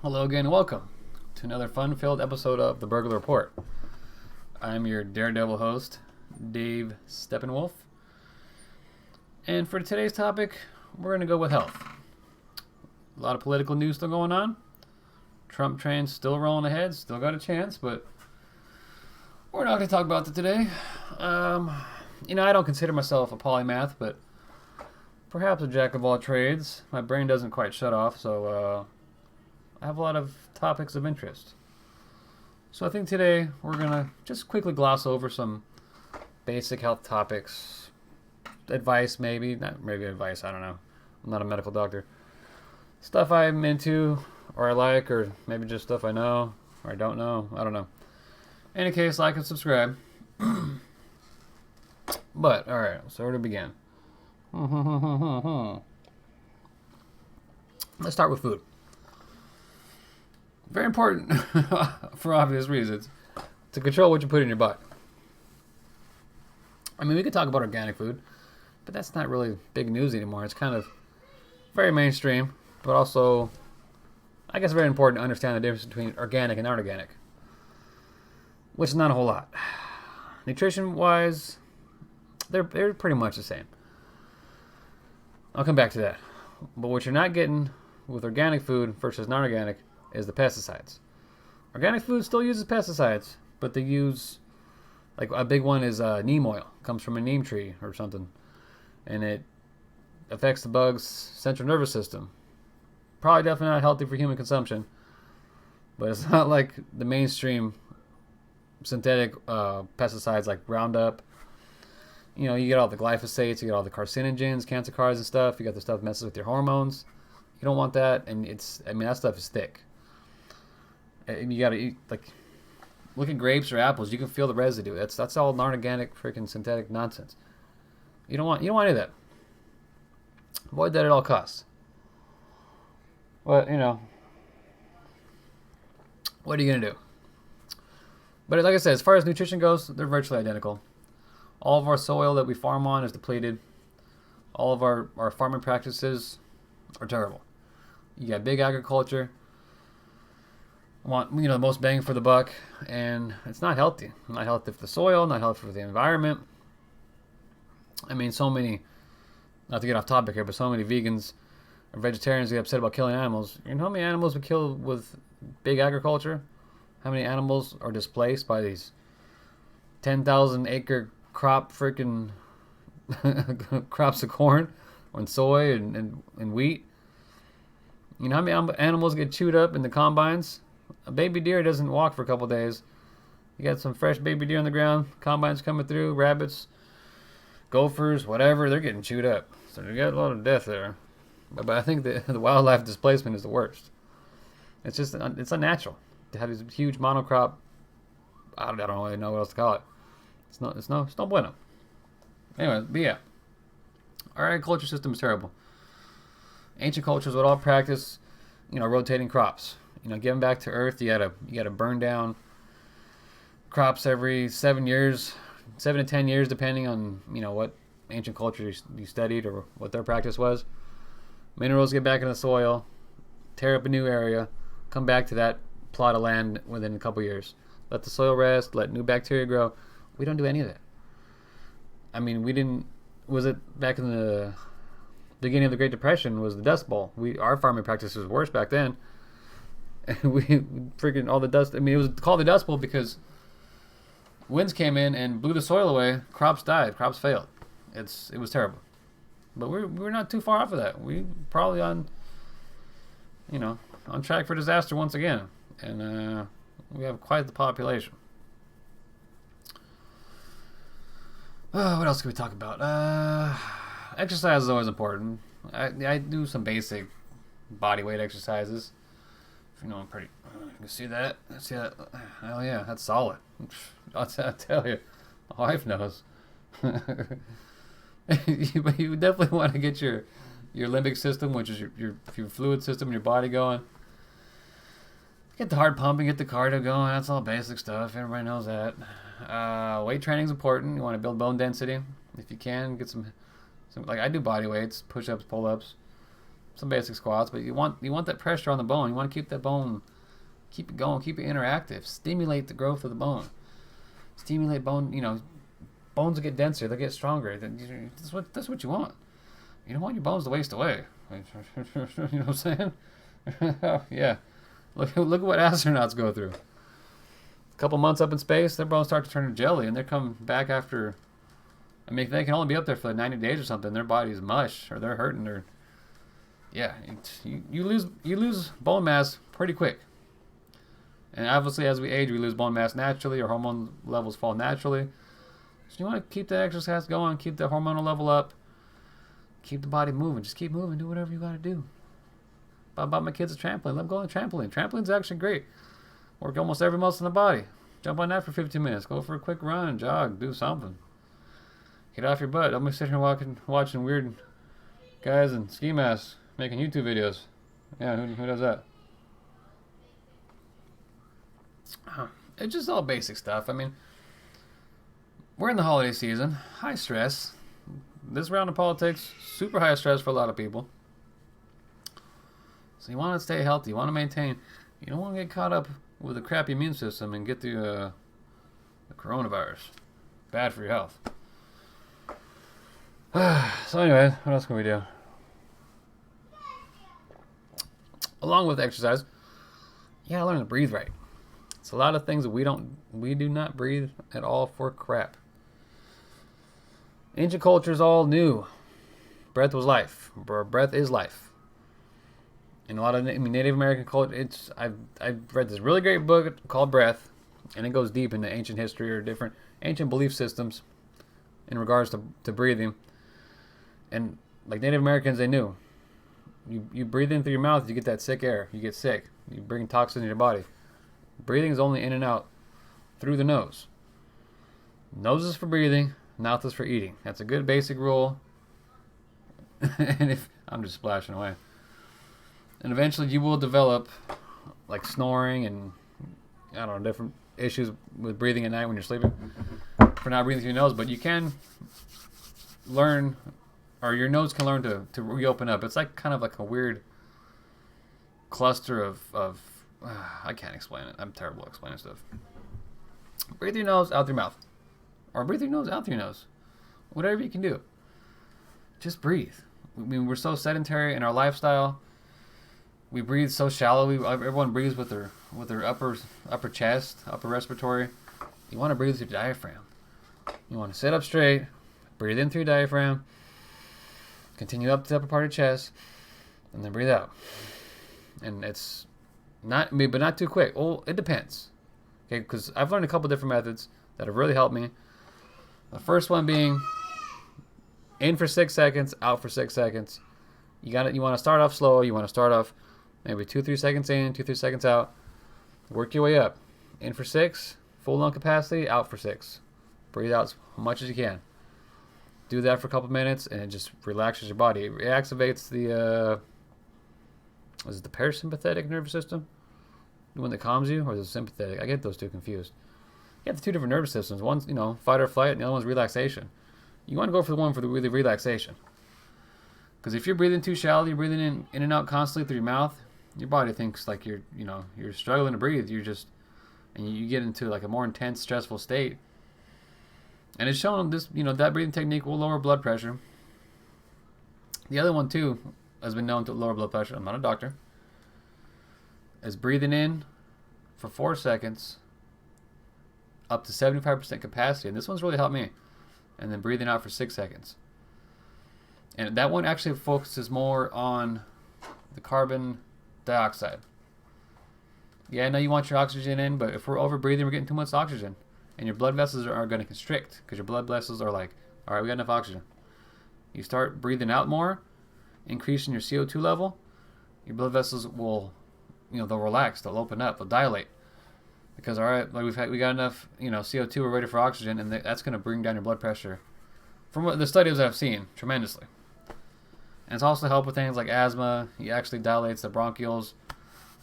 Hello again and welcome to another fun-filled episode of The Burglar Report. I'm your daredevil host, Dave Steppenwolf. And for today's topic, we're going to go with health. A lot of political news still going on. Trump train's still rolling ahead, still got a chance, but we're not going to talk about that today. I don't consider myself a polymath, but perhaps a jack of all trades. My brain doesn't quite shut off, so I have a lot of topics of interest. So I think today we're going to just quickly gloss over some basic health topics. Advice, maybe. Not maybe advice, I don't know. I'm not a medical doctor. Stuff I'm into, or I like, or maybe just stuff I know, or I don't know. I don't know. In any case, like and subscribe. But, alright, so where to begin? Let's start with food. Very important, for obvious reasons, to control what you put in your body. I mean, we could talk about organic food, but that's not really big news anymore. It's kind of very mainstream, but also, I guess, very important to understand the difference between organic and non-organic, which is not a whole lot. Nutrition-wise, they're pretty much the same. I'll come back to that. But what you're not getting with organic food versus non-organic is the pesticides. Organic food still uses pesticides, but they use, like a big one is neem oil. It comes from a neem tree or something. And it affects the bug's central nervous system. Probably definitely not healthy for human consumption. But it's not like the mainstream synthetic pesticides like Roundup. You know, you get all the glyphosates, you get all the carcinogens, cancer cars and stuff. You got the stuff that messes with your hormones. You don't want that, and that stuff is thick. And you gotta eat, like, look at grapes or apples. You can feel the residue. That's all non-organic, freaking synthetic nonsense. You don't want any of that. Avoid that at all costs. But what are you gonna do? But like I said, as far as nutrition goes, they're virtually identical. All of our soil that we farm on is depleted. All of our farming practices are terrible. You got big agriculture. Want the most bang for the buck, and it's not healthy. Not healthy for the soil, not healthy for the environment. I mean, so many, not to get off topic here, but so many vegans or vegetarians get upset about killing animals. You know how many animals we kill with big agriculture? How many animals are displaced by these 10,000 acre crop freaking crops of corn and soy and wheat? You know how many animals get chewed up in the combines? A baby deer doesn't walk for a couple days. You got some fresh baby deer on the ground, combines coming through, rabbits, gophers, whatever, they're getting chewed up. So you got a lot of death there. But I think the wildlife displacement is the worst. It's unnatural to have these huge monocrop. I don't really know what else to call it. It's no bueno. Anyway, but yeah, our agriculture system is terrible. Ancient cultures would all practice, rotating crops. Giving back to earth. You gotta burn down crops every 7 to 10 years, depending on what ancient culture you studied or what their practice was. Minerals get back in the soil, tear up a new area, come back to that plot of land within a couple years. Let the soil rest, let new bacteria grow. We don't do any of that. I mean, we didn't. Was it back in the beginning of the Great Depression? Was the Dust Bowl? Our farming practices was worse back then. And we freaking all the dust. I mean, it was called the Dust Bowl because winds came in and blew the soil away. Crops died. Crops failed. It was terrible. But we're not too far off of that. We probably on track for disaster once again. And we have quite the population. What else can we talk about? Exercise is always important. I do some basic body weight exercises. I'm pretty. You can see that? See that? Hell yeah, that's solid. I'll tell you, my wife knows. But you definitely want to get your limbic system, which is your fluid system in your body going. Get the heart pumping, get the cardio going. That's all basic stuff. Everybody knows that. Weight training is important. You want to build bone density if you can. Get some like I do body weights, push-ups, pull-ups. some basic squats, but you want that pressure on the bone. You want to keep that bone, keep it going, keep it interactive, stimulate the growth of the bone, stimulate bone. Bones will get denser, they'll get stronger. That's what you want. You don't want your bones to waste away. You know what I'm saying? Yeah. Look at what astronauts go through. A couple months up in space, their bones start to turn to jelly, and they're coming back after. I mean, they can only be up there for like 90 days or something. Their body's mush, or they're hurting. You lose bone mass pretty quick. And obviously, as we age, we lose bone mass naturally. Our hormone levels fall naturally. So you want to keep that exercise going, keep the hormonal level up, keep the body moving. Just keep moving. Do whatever you got to do. I bought my kids a trampoline. Let them go on a trampoline. Trampoline's actually great. Work almost every muscle in the body. Jump on that for 15 minutes. Go for a quick run, jog, do something. Get off your butt. Don't be sitting here watching weird guys in ski masks making YouTube videos. Yeah, who does that? It's just all basic stuff. I mean, we're in the holiday season. High stress. This round of politics, super high stress for a lot of people. So you want to stay healthy. You want to maintain. You don't want to get caught up with a crappy immune system and get the coronavirus. Bad for your health. So anyway, what else can we do? Along with exercise, you gotta learn to breathe right. It's a lot of things that we do not breathe at all for crap. Ancient cultures all knew breath was life. Breath is life. In a lot of Native American culture, I've read this really great book called Breath, and it goes deep into ancient history or different ancient belief systems in regards to breathing. And like Native Americans, they knew you breathe in through your mouth, you get that sick air, you get sick, you bring toxins in your body. Breathing is only in and out through the nose. Nose is for breathing, mouth is for eating. That's a good basic rule. And if I'm just splashing away. And eventually you will develop like snoring and I don't know, different issues with breathing at night when you're sleeping for not breathing through your nose, but you can learn, or your nose can learn to reopen up. It's like kind of like a weird cluster of I can't explain it. I'm terrible at explaining stuff. Breathe through your nose, out through your mouth. Or breathe through your nose, out through your nose. Whatever you can do. Just breathe. I mean, we're so sedentary in our lifestyle. We breathe so shallowly. Everyone breathes with their upper chest, upper respiratory. You want to breathe through your diaphragm. You want to sit up straight, breathe in through your diaphragm, continue up to the upper part of your chest, and then breathe out. And it's not too quick. Well, it depends. Okay, because I've learned a couple different methods that have really helped me. The first one being in for 6 seconds, out for 6 seconds. You want to start off slow. You want to start off maybe 2-3 seconds in, 2-3 seconds out. Work your way up. In for 6, full lung capacity, out for 6. Breathe out as much as you can. Do that for a couple minutes, and it just relaxes your body. It reactivates the is it the parasympathetic nervous system? The one that calms you, or the sympathetic? I get those two confused. You have the two different nervous systems. One's, fight or flight, and the other one's relaxation. You want to go for the one for the relaxation. Because if you're breathing too shallow, you're breathing in and out constantly through your mouth, your body thinks like you're struggling to breathe. And you get into like a more intense, stressful state. And it's shown this, that breathing technique will lower blood pressure. The other one too has been known to lower blood pressure. I'm not a doctor. Is breathing in for 4 seconds up to 75% capacity. And this one's really helped me. And then breathing out for 6 seconds. And that one actually focuses more on the carbon dioxide. Yeah, I know you want your oxygen in, but if we're over breathing, we're getting too much oxygen. And your blood vessels are going to constrict because your blood vessels are like, all right, we got enough oxygen. You start breathing out more, increasing your CO2 level, your blood vessels will, they'll relax, they'll open up, they'll dilate. Because, all right, like we got enough, CO2, we're ready for oxygen, and that's going to bring down your blood pressure. From what the studies I've seen, tremendously. And it's also helped with things like asthma. It actually dilates the bronchioles,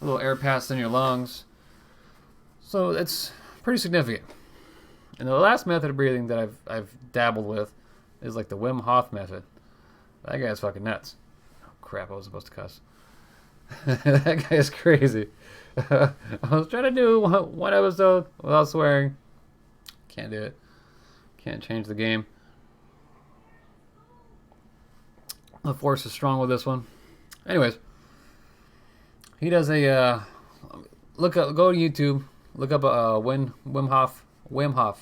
a little air passes in your lungs. So it's pretty significant. And the last method of breathing that I've dabbled with is like the Wim Hof method. That guy's fucking nuts. crap, I was supposed to cuss. That guy is crazy. I was trying to do one episode without swearing. Can't do it. Can't change the game. The force is strong with this one. Anyways, he does a go to YouTube, look up Wim Hof, WimHof,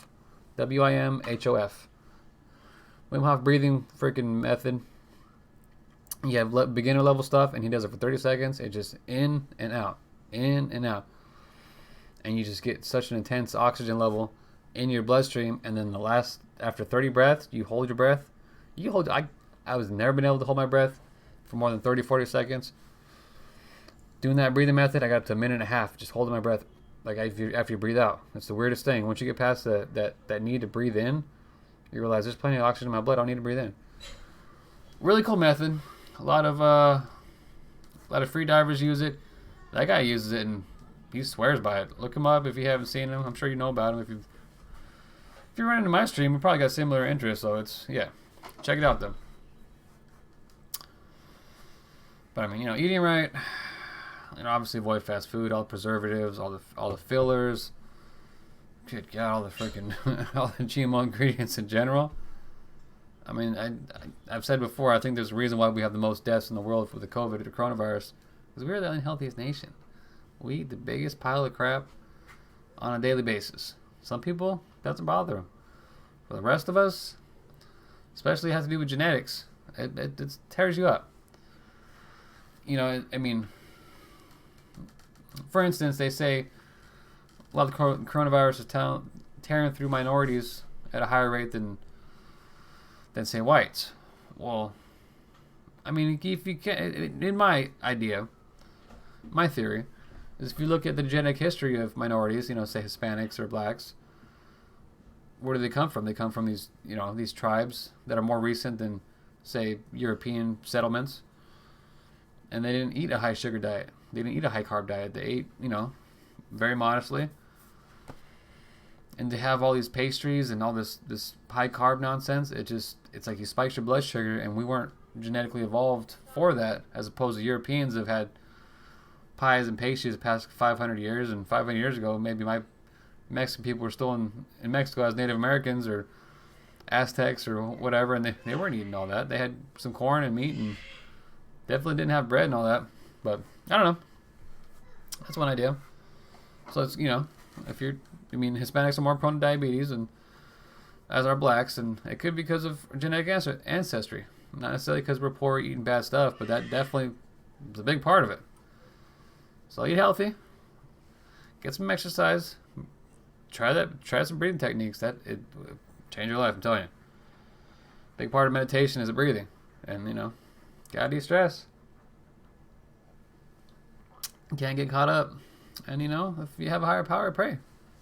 Wim Hof breathing freaking method. You have beginner level stuff, and he does it for 30 seconds. It's just in and out, in and out, and you just get such an intense oxygen level in your bloodstream. And then after 30 breaths, you hold your breath. I was never been able to hold my breath for more than 30-40 seconds. Doing that breathing method, I got up to a minute and a half just holding my breath, like after you breathe out. It's the weirdest thing. Once you get past that need to breathe in, you realize there's plenty of oxygen in my blood. I don't need to breathe in. Really cool method. A lot of free divers use it. That guy uses it and he swears by it. Look him up if you haven't seen him. I'm sure you know about him. If you run into my stream, we probably got similar interests. So check it out though. But I mean, eating right. Obviously avoid fast food, all the preservatives, all the fillers. Good God, all the freaking all the GMO ingredients in general. I mean, I've said before, I think there's a reason why we have the most deaths in the world for the COVID or the coronavirus, because we're the unhealthiest nation. We eat the biggest pile of crap on a daily basis. Some people, doesn't bother them. For the rest of us, especially it has to do with genetics, it tears you up. I mean, for instance, they say a lot of the coronavirus is tearing through minorities at a higher rate than say whites. Well, I mean, if you can, in my idea, my theory is if you look at the genetic history of minorities, say Hispanics or blacks, where do they come from? They come from these tribes that are more recent than, say, European settlements. And they didn't eat a high sugar diet. They didn't eat a high carb diet. They ate, very modestly. And to have all these pastries and all this high carb nonsense, it's like you spikes your blood sugar, and we weren't genetically evolved for that, as opposed to Europeans have had pies and pastries the past 500 years, and 500 years ago, maybe my Mexican people were still in Mexico as Native Americans or Aztecs or whatever, and they weren't eating all that. They had some corn and meat and definitely didn't have bread and all that. But I don't know. That's one idea. So it's, Hispanics are more prone to diabetes, and as are blacks, and it could be because of genetic ancestry. Not necessarily because we're poor eating bad stuff, but that definitely is a big part of it. So eat healthy, get some exercise, try some breathing techniques. That it change your life, I'm telling you. Big part of meditation is the breathing, and gotta de-stress. Can't get caught up, and if you have a higher power, pray.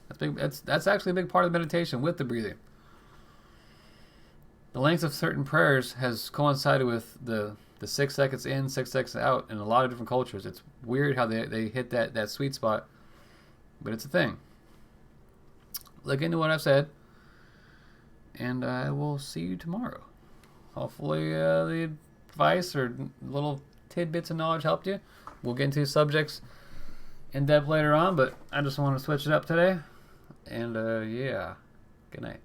That's big. That's actually a big part of meditation with the breathing. The length of certain prayers has coincided with the 6 seconds in, 6 seconds out in a lot of different cultures. It's weird how they hit that sweet spot, but it's a thing. Look into what I've said, and I will see you tomorrow. Hopefully the advice or little tidbits of knowledge helped you. We'll get into subjects in depth later on, but I just want to switch it up today. And good night.